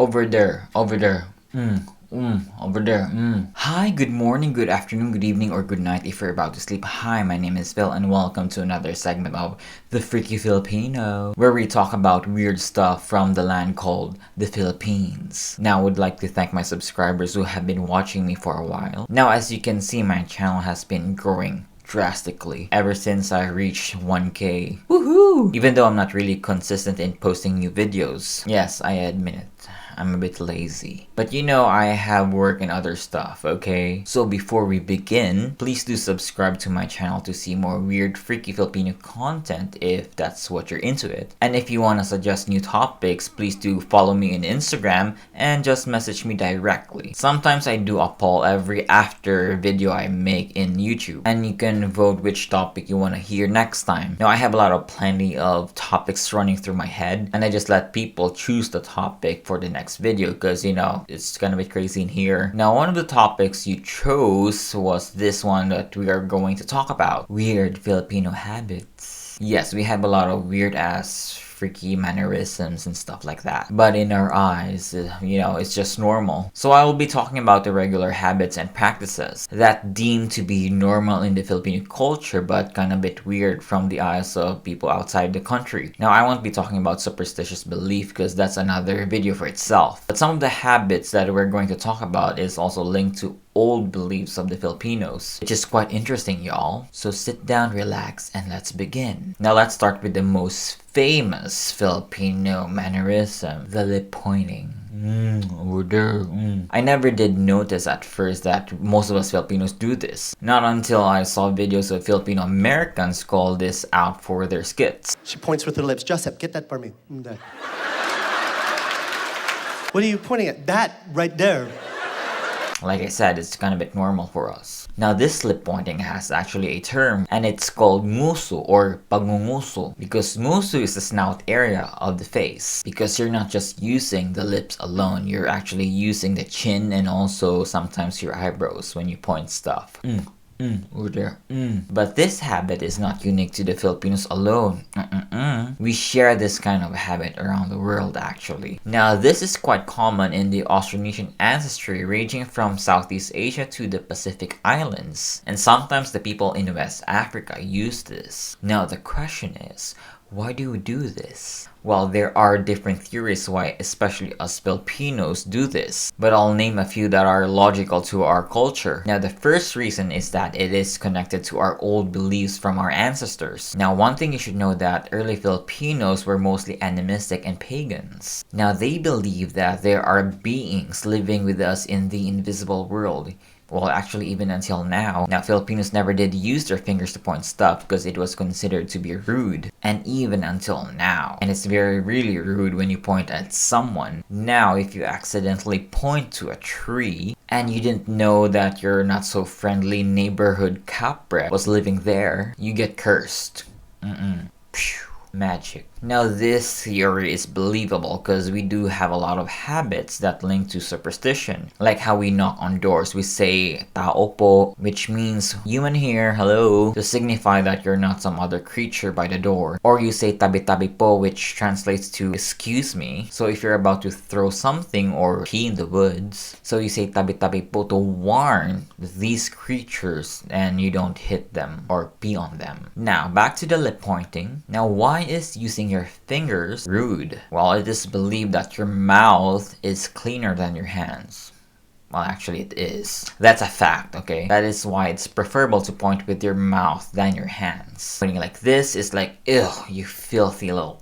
Over there, over there. Over there. Hi, good morning, good afternoon, good evening, or good night if you're about to sleep. Hi, my name is Phil, and welcome to another segment of The Freaky Filipino, where we talk about weird stuff from the land called the Philippines. Now, I would like to thank my subscribers who have been watching me for a while. Now, as you can see, my channel has been growing drastically ever since I reached 1K. Woohoo! Even though I'm not really consistent in posting new videos. Yes, I admit it. I'm a bit lazy. But you know, I have work and other stuff, okay? So before we begin, please do subscribe to my channel to see more weird, freaky Filipino content if that's what you're into it. And if you want to suggest new topics, please do follow me on Instagram and just message me directly. Sometimes I do a poll every after video I make in YouTube. And you can vote which topic you want to hear next time. Now, I have plenty of topics running through my head, and I just let people choose the topic for the next video because, you know, it's gonna be crazy in here. Now, one of the topics you chose was this one that we are going to talk about: weird Filipino habits. Yes, we have a lot of weird ass freaky mannerisms and stuff like that, but in our eyes, you know, it's just normal. So I will be talking about the regular habits and practices that deemed to be normal in the Filipino culture, but kind of bit weird from the eyes of people outside the country. Now, I won't be talking about superstitious belief because that's another video for itself, but some of the habits that we're going to talk about is also linked to old beliefs of the Filipinos, which is quite interesting, y'all. So sit down, relax, and let's begin. Now, let's start with the most famous Filipino mannerism, the lip pointing. Over there. I never did notice at first that most of us Filipinos do this. Not until I saw videos of Filipino Americans call this out for their skits. She points with her lips. Joseph, get that for me. That. What are you pointing at? That right there. Like I said, it's kind of a bit normal for us. Now, this lip pointing has actually a term, and it's called nguso or pagngunguso, because nguso is the snout area of the face. Because you're not just using the lips alone, you're actually using the chin and also sometimes your eyebrows when you point stuff. Over there. But this habit is not unique to the Filipinos alone. We share this kind of habit around the world, actually. Now, this is quite common in the Austronesian ancestry ranging from Southeast Asia to the Pacific Islands. And sometimes the people in West Africa use this. Now, the question is, why do we do this? Well, there are different theories why especially us Filipinos do this, but I'll name a few that are logical to our culture. Now, the first reason is that it is connected to our old beliefs from our ancestors. Now, one thing you should know that early Filipinos were mostly animistic and pagans. Now, they believe that there are beings living with us in the invisible world. Well, actually, even until now. Now, Filipinos never did use their fingers to point stuff because it was considered to be rude. And even until now. And it's really rude when you point at someone. Now, if you accidentally point to a tree and you didn't know that your not so friendly neighborhood capre was living there, you get cursed. Phew. Magic. Now, this theory is believable because we do have a lot of habits that link to superstition. Like how we knock on doors. We say tao po, which means human here, hello, to signify that you're not some other creature by the door. Or you say tabi tabi po, which translates to excuse me. So if you're about to throw something or pee in the woods, so you say tabi tabi po to warn these creatures and you don't hit them or pee on them. Now, back to the lip pointing. Now, why is using your fingers rude? Well, it is believed that your mouth is cleaner than your hands. Well, actually it is. That's a fact, okay? That is why it's preferable to point with your mouth than your hands. Pointing like this is like, ew, you filthy little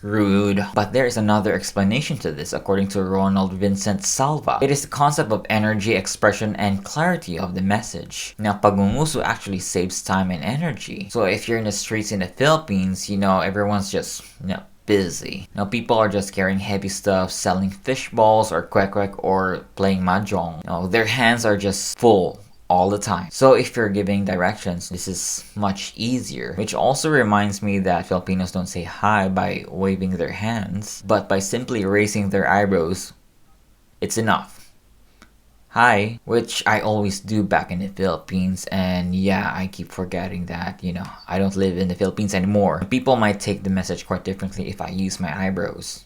rude. But there is another explanation to this according to Ronald Vincent Salva. It is the concept of energy, expression, and clarity of the message. Now, pagngunguso actually saves time and energy. So if you're in the streets in the Philippines, you know, everyone's just, you know, busy. Now, people are just carrying heavy stuff, selling fish balls or kwek or playing mahjong. You know, their hands are just full all the time. So if you're giving directions, this is much easier. Which also reminds me that Filipinos don't say hi by waving their hands, but by simply raising their eyebrows, it's enough. Hi, which I always do back in the Philippines, and yeah, I keep forgetting that, you know, I don't live in the Philippines anymore. People might take the message quite differently if I use my eyebrows.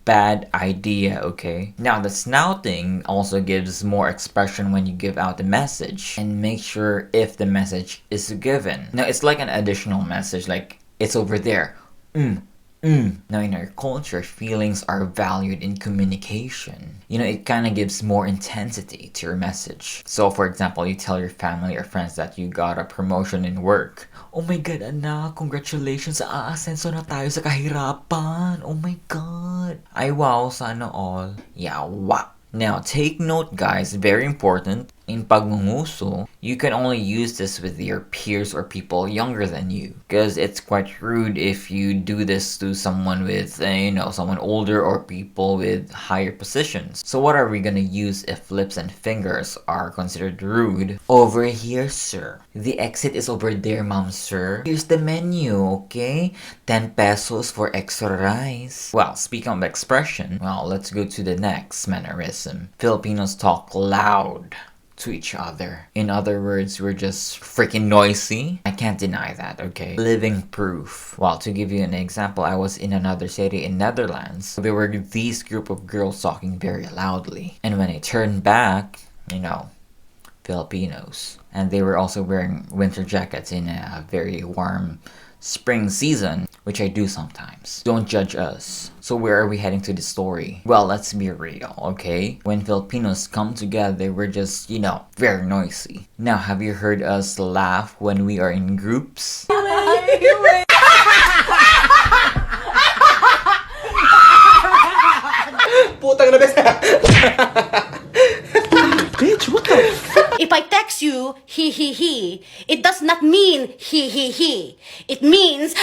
bad idea, okay? Now, the snouting also gives more expression when you give out the message, and make sure if the message is given. Now, it's like an additional message, like, it's over there. Now, in our culture, feelings are valued in communication. It kind of gives more intensity to your message. So, for example, you tell your family or friends that you got a promotion in work. Oh my God, anak, congratulations, aasenso na tayo sa kahirapan. Oh my God. Ay, wow, sana all. Yeah, wow. Now, take note, guys, very important. In pagngunguso, you can only use this with your peers or people younger than you, because it's quite rude if you do this to someone with, someone older or people with higher positions. So what are we gonna use if lips and fingers are considered rude? Over here, sir. The exit is over there, ma'am, sir. Here's the menu, okay? 10 pesos for extra rice. Well, speaking of expression, let's go to the next mannerism. Filipinos talk loud to each other. In other words, we're just freaking noisy. I can't deny that, okay? Living proof. Well, to give you an example, I was in another city in Netherlands. There were these group of girls talking very loudly. And when I turned back, Filipinos. And they were also wearing winter jackets in a very warm spring season, which I do sometimes. Don't judge us. So where are we heading to the story? Well, let's be real, okay? When Filipinos come together, we're just, very noisy. Now, have you heard us laugh when we are in groups? Putang na best. Bitch, what the If I text you, he, it does not mean he. It means,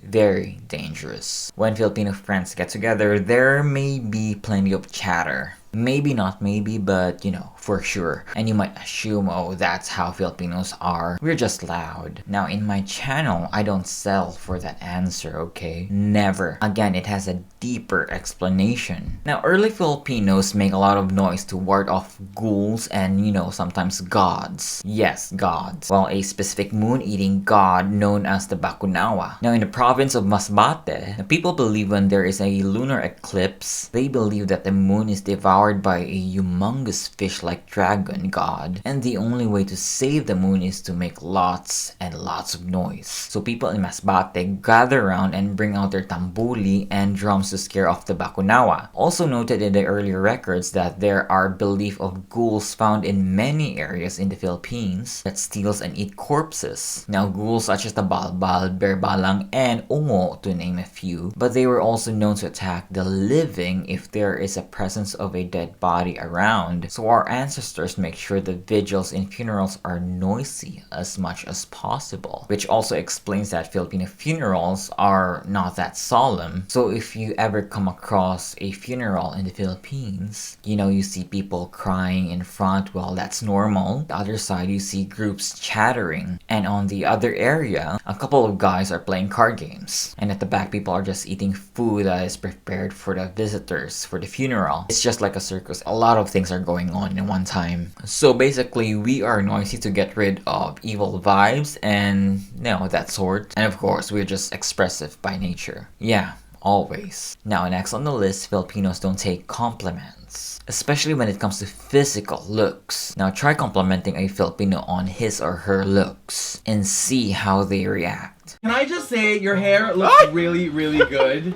Very dangerous. When Filipino friends get together, there may be plenty of chatter. Maybe not maybe, but for sure. And you might assume, oh, that's how Filipinos are. We're just loud. Now, in my channel, I don't sell for that answer, okay? Never. Again, it has a deeper explanation. Now, early Filipinos make a lot of noise to ward off ghouls and, sometimes gods. Yes, gods. Well, a specific moon-eating god known as the Bakunawa. Now, in the province of Masbate, the people believe when there is a lunar eclipse, they believe that the moon is devoured by a humongous fish-like dragon god, and the only way to save the moon is to make lots and lots of noise. So people in Masbate gather around and bring out their tambuli and drums to scare off the Bakunawa. Also noted in the earlier records that there are belief of ghouls found in many areas in the Philippines that steals and eat corpses. Now, ghouls such as the balbal, berbalang, and ungo, to name a few, but they were also known to attack the living if there is a presence of a dead body around. So our ancestors make sure the vigils in funerals are noisy as much as possible, which also explains that Filipino funerals are not that solemn. So if you ever come across a funeral in the Philippines, you see people crying in front, well, that's normal. The other side, you see groups chattering, and on the other area, a couple of guys are playing card games, and at the back, people are just eating food that is prepared for the visitors for the funeral. It's just like a circus. A lot of things are going on in one time. So basically, we are noisy to get rid of evil vibes and that sort. And of course, we're just expressive by nature. Yeah, always. Now, next on the list, Filipinos don't take compliments, especially when it comes to physical looks. Now, try complimenting a Filipino on his or her looks and see how they react. Can I just say your hair looks really, really good?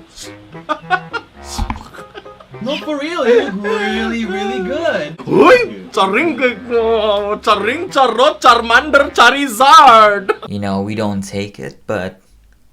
No, for real, you look really, really good. Uy! Charing, charot, charmander, charizard! We don't take it, but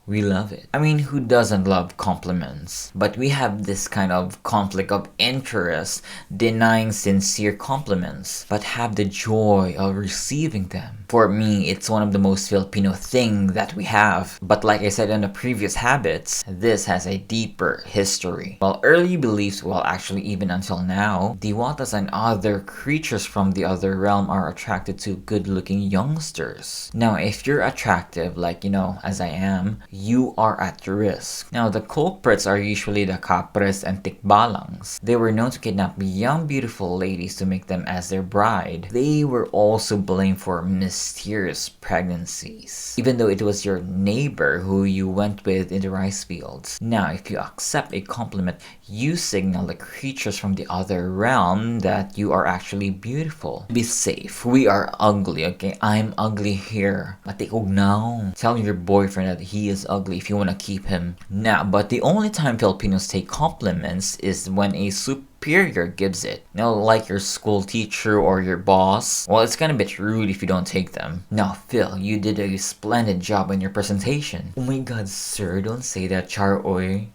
we love it. I mean, who doesn't love compliments? But we have this kind of conflict of interest, denying sincere compliments, but have the joy of receiving them. For me, it's one of the most Filipino thing that we have. But like I said in the previous habits, this has a deeper history. While early beliefs, actually even until now, diwatas and other creatures from the other realm are attracted to good-looking youngsters. Now, if you're attractive, as I am, you are at risk. Now, the culprits are usually the kapres and tikbalangs. They were known to kidnap young, beautiful ladies to make them as their bride. They were also blamed for mysterious pregnancies, even though it was your neighbor who you went with in the rice fields. Now, if you accept a compliment, you signal the creatures from the other realm that you are actually beautiful. Be safe. We are ugly, okay? I'm ugly here. Matikog now. Tell your boyfriend that he is ugly if you want to keep him. Now, but the only time Filipinos take compliments is when a superior gives it. Now, like your school teacher or your boss, well, it's kind of a bit rude if you don't take them. Now, Phil, you did a splendid job in your presentation. Oh my god, sir, don't say that, char oy.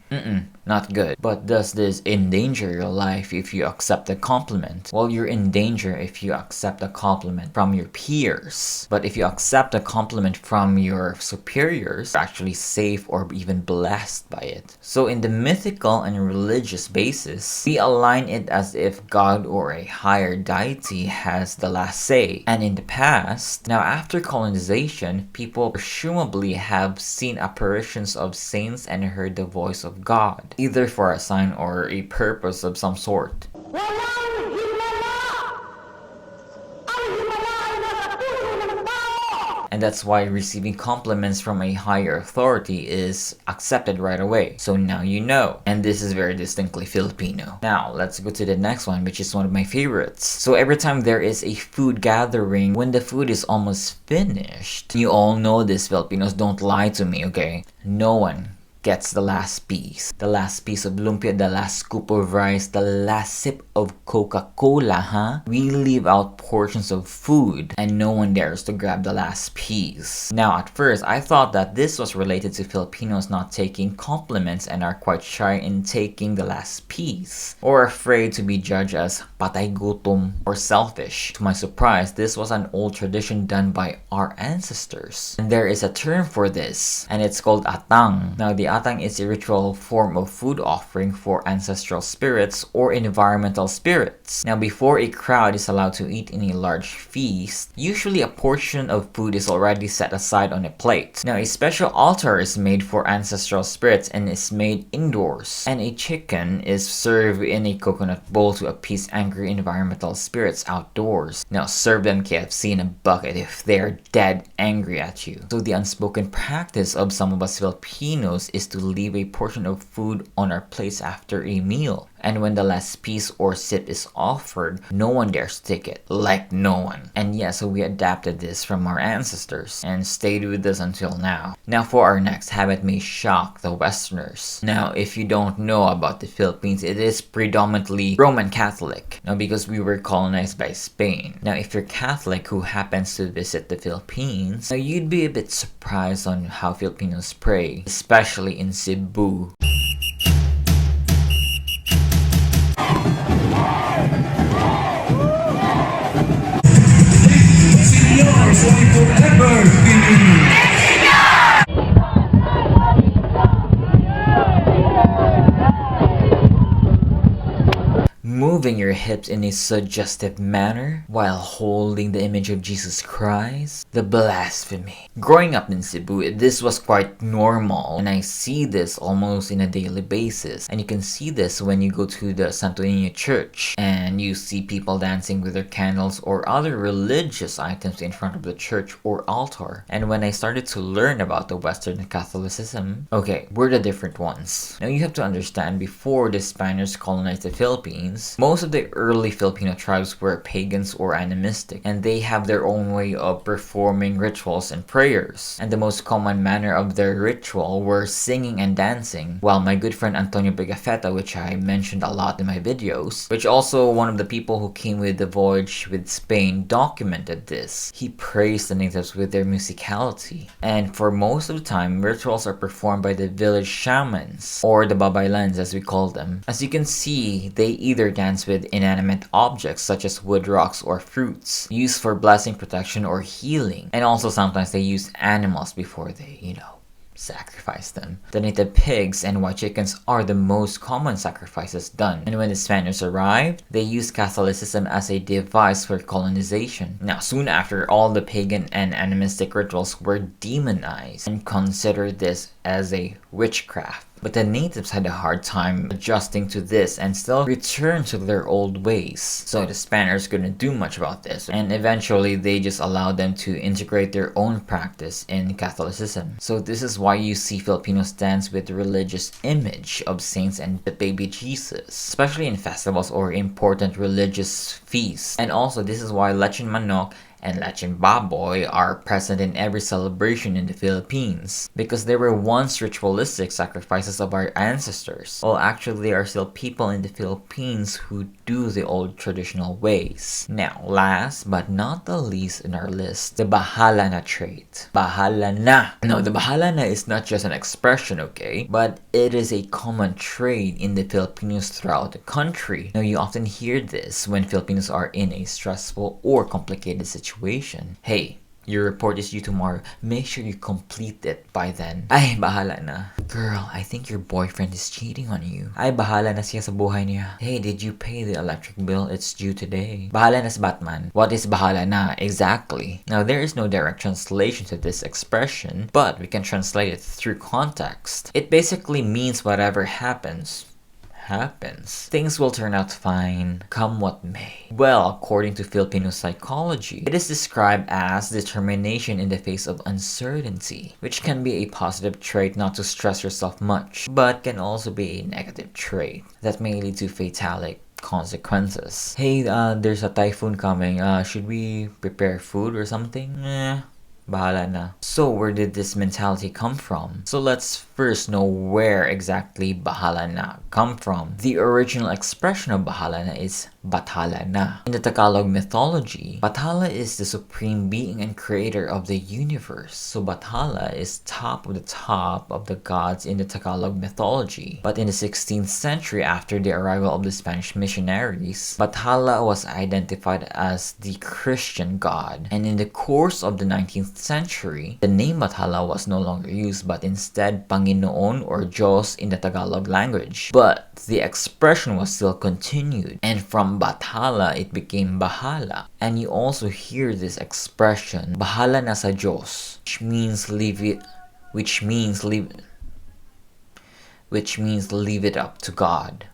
Not good. But does this endanger your life if you accept a compliment? Well, you're in danger if you accept a compliment from your peers. But if you accept a compliment from your superiors, you're actually safe or even blessed by it. So in the mythical and religious basis, we align it as if God or a higher deity has the last say. And in the past, now after colonization, people presumably have seen apparitions of saints and heard the voice of God, either for a sign or a purpose of some sort. And that's why receiving compliments from a higher authority is accepted right away. So now you know. And this is very distinctly Filipino. Now, let's go to the next one, which is one of my favorites. So every time there is a food gathering, when the food is almost finished, you all know this, Filipinos, don't lie to me, okay? No one gets the last piece. The last piece of lumpia, the last scoop of rice, the last sip of Coca-Cola, huh? We leave out portions of food and no one dares to grab the last piece. Now, at first, I thought that this was related to Filipinos not taking compliments and are quite shy in taking the last piece, or afraid to be judged as Patay Gutom or selfish. To my surprise, this was an old tradition done by our ancestors. And there is a term for this, and it's called Atang. Now, the Atang is a ritual form of food offering for ancestral spirits or environmental spirits. Now, before a crowd is allowed to eat in a large feast, usually a portion of food is already set aside on a plate. Now, a special altar is made for ancestral spirits and is made indoors. And a chicken is served in a coconut bowl to appease angry environmental spirits outdoors. Now, serve them KFC in a bucket if they're dead angry at you. So the unspoken practice of some of us Filipinos is to leave a portion of food on our plates after a meal. And when the last piece or sip is offered, no one dares to take it. Like no one. And yeah, so we adapted this from our ancestors and stayed with us until now. Now for our next habit may shock the Westerners. Now, if you don't know about the Philippines, it is predominantly Roman Catholic. Now, because we were colonized by Spain. Now, if you're Catholic who happens to visit the Philippines, now you'd be a bit surprised on how Filipinos pray, especially in Cebu. Moving your hips in a suggestive manner while holding the image of Jesus Christ. The blasphemy. Growing up in Cebu, this was quite normal, and I see this almost in a daily basis. And you can see this when you go to the Santo Niño Church and you see people dancing with their candles or other religious items in front of the church or altar. And when I started to learn about the Western Catholicism, okay, we're the different ones. Now you have to understand, before the Spaniards colonized the Philippines, most of the early Filipino tribes were pagans or animistic, and they have their own way of performing rituals and prayers. And the most common manner of their ritual were singing and dancing. While my good friend Antonio Pigafetta, which I mentioned a lot in my videos, which also one of the people who came with the voyage with Spain, documented this. He praised the natives with their musicality. And for most of the time, rituals are performed by the village shamans, or the babaylans as we call them. As you can see, they either dance with inanimate objects such as wood, rocks, or fruits, used for blessing, protection, or healing. And also sometimes they use animals before they, sacrifice them. The native pigs and white chickens are the most common sacrifices done. And when the Spaniards arrived, they used Catholicism as a device for colonization. Now, soon after, all the pagan and animistic rituals were demonized and considered this as a witchcraft. But the natives had a hard time adjusting to this and still returned to their old ways. So the Spaniards couldn't do much about this, and eventually they just allowed them to integrate their own practice in Catholicism. So this is why you see Filipinos dance with the religious image of saints and the baby Jesus, especially in festivals or important religious feasts. And also this is why lechon manok and lechon baboy are present in every celebration in the Philippines, because they were once ritualistic sacrifices of our ancestors. Well, actually, there are still people in the Philippines who do the old traditional ways. Now, last but not the least in our list, the Bahala na trait. Bahala na. No, the Bahala na is not just an expression, okay? But it is a common trait in the Filipinos throughout the country. Now, you often hear this when Filipinos are in a stressful or complicated situation. Hey, your report is due tomorrow. Make sure you complete it by then. Ay, bahala na. Girl, I think your boyfriend is cheating on you. Ay, bahala na siya sa buhay niya. Hey, did you pay the electric bill? It's due today. Bahala na si Batman. What is bahala na exactly? Now, there is no direct translation to this expression, but we can translate it through context. It basically means whatever happens. Things will turn out fine, come what may. Well, according to Filipino psychology, it is described as determination in the face of uncertainty, which can be a positive trait not to stress yourself much, but can also be a negative trait that may lead to fatalic consequences. Hey, there's a typhoon coming. Should we prepare food or something? Bahala na. So where did this mentality come from? So let's first know where exactly bahala na come from. The original expression of bahala na is Bathala na. In the Tagalog mythology, Bathala is the supreme being and creator of the universe. So Bathala is top of the gods in the Tagalog mythology. But in the 16th century, after the arrival of the Spanish missionaries, Bathala was identified as the Christian god. And in the course of the 19th century, the name Bathala was no longer used, but instead Panginoon or Diyos in the Tagalog language. But the expression was still continued, and from Bathala it became Bahala. And you also hear this expression, Bahala na sa Diyos, which means leave it up to God.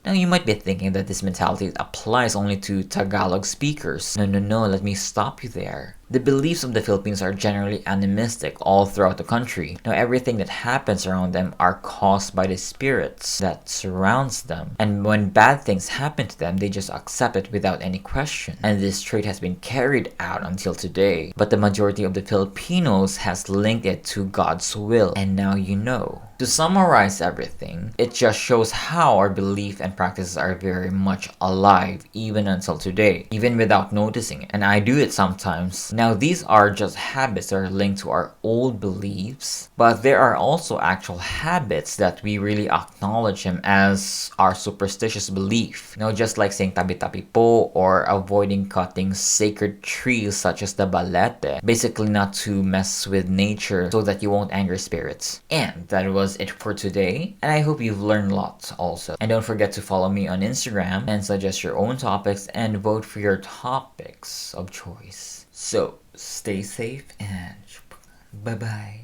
Now you might be thinking that this mentality applies only to Tagalog speakers. No, let me stop you there. The beliefs of the Philippines are generally animistic all throughout the country. Now everything that happens around them are caused by the spirits that surrounds them. And when bad things happen to them, they just accept it without any question. And this trait has been carried out until today. But the majority of the Filipinos has linked it to God's will. And now you know. To summarize everything, it just shows how our belief and practices are very much alive even until today, even without noticing it. And I do it sometimes. Now these are just habits that are linked to our old beliefs, but there are also actual habits that we really acknowledge them as our superstitious belief. Now just like saying Tabi Tabi po or avoiding cutting sacred trees such as the balete, basically not to mess with nature so that you won't anger spirits. And that was it for today, and I hope you've learned lots also. And don't forget to follow me on Instagram and suggest your own topics and vote for your topics of choice. So stay safe and bye bye.